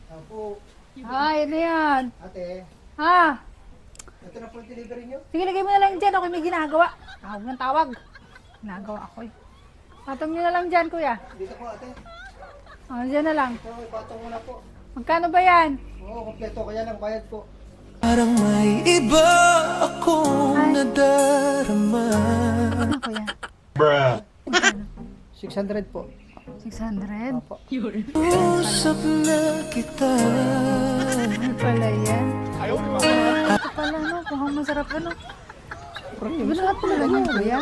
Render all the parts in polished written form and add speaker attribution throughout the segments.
Speaker 1: Opo.
Speaker 2: Ay, ano yan?
Speaker 1: Ate,
Speaker 2: Ha?
Speaker 1: ito na po yung delivery nyo.
Speaker 2: Sige, lagay mo na lang dyan. Ako may ginagawa. Tawag ng tawag. Ginagawa ako eh. Patong nyo na lang dyan, kuya.
Speaker 1: Dito po ate.
Speaker 2: Dyan na lang.
Speaker 1: Ito, ipatong mo na po.
Speaker 2: Magkano ba yan?
Speaker 1: Oo, kompleto. Kaya lang bayad po.
Speaker 3: Parang may iba akong nadarama.
Speaker 2: Ano kuya?
Speaker 1: 600 po.
Speaker 2: 600?
Speaker 1: Opo.
Speaker 3: Usap na kita.
Speaker 2: Ano pala yan? Ito pala no, kung masarap ano. Masarap pala lang yan, kuya.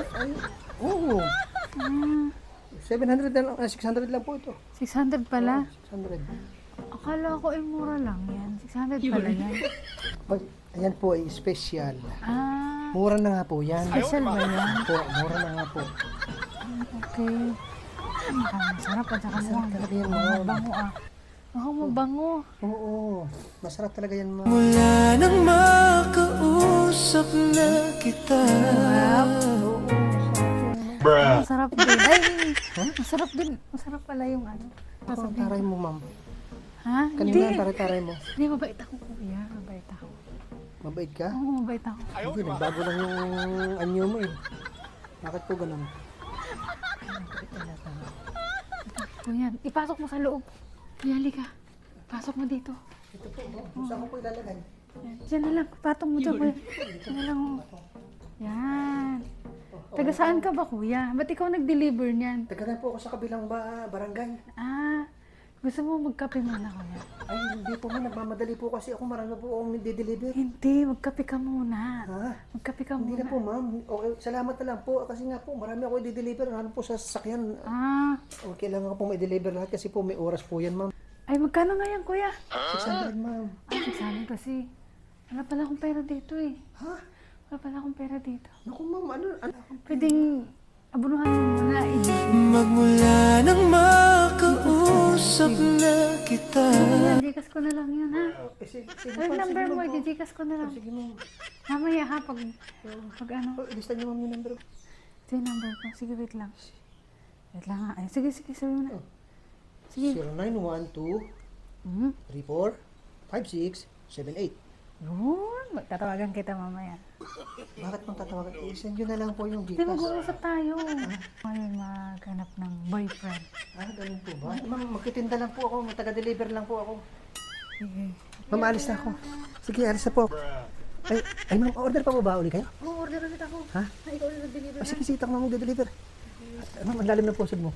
Speaker 1: Oo.
Speaker 2: Ah,
Speaker 1: 700 na lang. 600 lang po ito.
Speaker 2: 600 pala.
Speaker 1: 600.
Speaker 2: Akala ko ay mura lang yan. 600 pala yan.
Speaker 1: Pag, ayan po ay special.
Speaker 2: Ah,
Speaker 1: Mura na nga po yan.
Speaker 2: special ba yan?
Speaker 1: Po, mura na nga po.
Speaker 2: Okay. Mukhang masarap at saka mukhang
Speaker 1: talaga yan, ma'am.
Speaker 2: mabango ah. Mukhang mabango.
Speaker 1: Oo. Masarap talaga yan, ma'am.
Speaker 3: Mula nang makausap na kita.
Speaker 2: Masarap din. Ay, masarap din. Masarap pala yung ano.
Speaker 1: Ako ang taray mo, ma'am.
Speaker 2: Ha? Hindi.
Speaker 1: Kanina ang taray-taray mo.
Speaker 2: Hindi, mabait ako kuya. Mabait ako.
Speaker 1: Mabait ka?
Speaker 2: Oo, mabait ako.
Speaker 1: Hindi, nagbago lang yung anyo mo eh. Bakit po ganun?
Speaker 2: Kuya, ipasok mo sa loob. Kuya, halika. Pasok mo dito.
Speaker 1: Ito po, oh. Saan ko po ilalagay?
Speaker 2: Yan. Diyan na lang. Patong mo dyan, kuya. Diyan na lang. Oh. Yan. Taga saan ka ba, kuya? Ba't ikaw nag-deliver niyan?
Speaker 1: Taga na po ako sa kabilang barangay.
Speaker 2: Ah, gusto mo magkape muna, kuya?
Speaker 1: Ay, hindi po man. Nagmamadali po kasi ako. Marami po akong nide-deliver.
Speaker 2: Hindi, magkape ka muna.
Speaker 1: Ha?
Speaker 2: Magkape ka
Speaker 1: Hindi
Speaker 2: muna.
Speaker 1: na po, ma'am. Okay, salamat na lang po. Kasi nga po, marami ako i-deliver. Ano po sa sasakyan.
Speaker 2: Ah,
Speaker 1: Okay, kailangan ko po may-deliver lahat kasi po may oras po yan, ma'am.
Speaker 2: ay magkano nga yan, kuya?
Speaker 1: 600, ma'am.
Speaker 2: Ay, sana kasi. Wala pala akong pera dito eh.
Speaker 1: Ha?
Speaker 2: Wala pala akong pera dito.
Speaker 1: Naku, ma'am. Ano?
Speaker 2: Pwedeng abunuhan mo muna eh.
Speaker 3: Magmula nang makausap na kita.
Speaker 2: Gcash ko na lang yun, ha?
Speaker 1: Sige,
Speaker 2: Ano number mo? Gcash ko na lang.
Speaker 1: Sige, ma'am.
Speaker 2: Mamaya ha, pag ano.
Speaker 1: Oh, ilista niyo, ma'am, yung number.
Speaker 2: Ito yung number ko. Sige, wait lang. Wait lang ha. Ay, sige, sabi mo na. Sige.
Speaker 1: 0912
Speaker 2: Hmm?
Speaker 1: 34 56 78.
Speaker 2: Yun. Tatawagan kita mamaya.
Speaker 1: Bakit pang tatawagan? I-send nyo na lang po yung
Speaker 2: Hindi,
Speaker 1: Gcash.
Speaker 2: mag-uusap tayo. Ngayon, maghanap ng boyfriend.
Speaker 1: Ah, ganun po ba? Ma'am, magtitinda lang po ako. Taga-deliver lang po ako.
Speaker 2: Sige.
Speaker 1: Ma'am, alis na ako. Sige, alis na po. Ay ma'am, order pa po ba uli kayo?
Speaker 2: Oo, order ulit ako.
Speaker 1: Ha?
Speaker 2: Ay, ikaw ulit nag-deliver.
Speaker 1: Sige, sige, takang mag-deliver. Ma'am, ang lalim ng puso mo.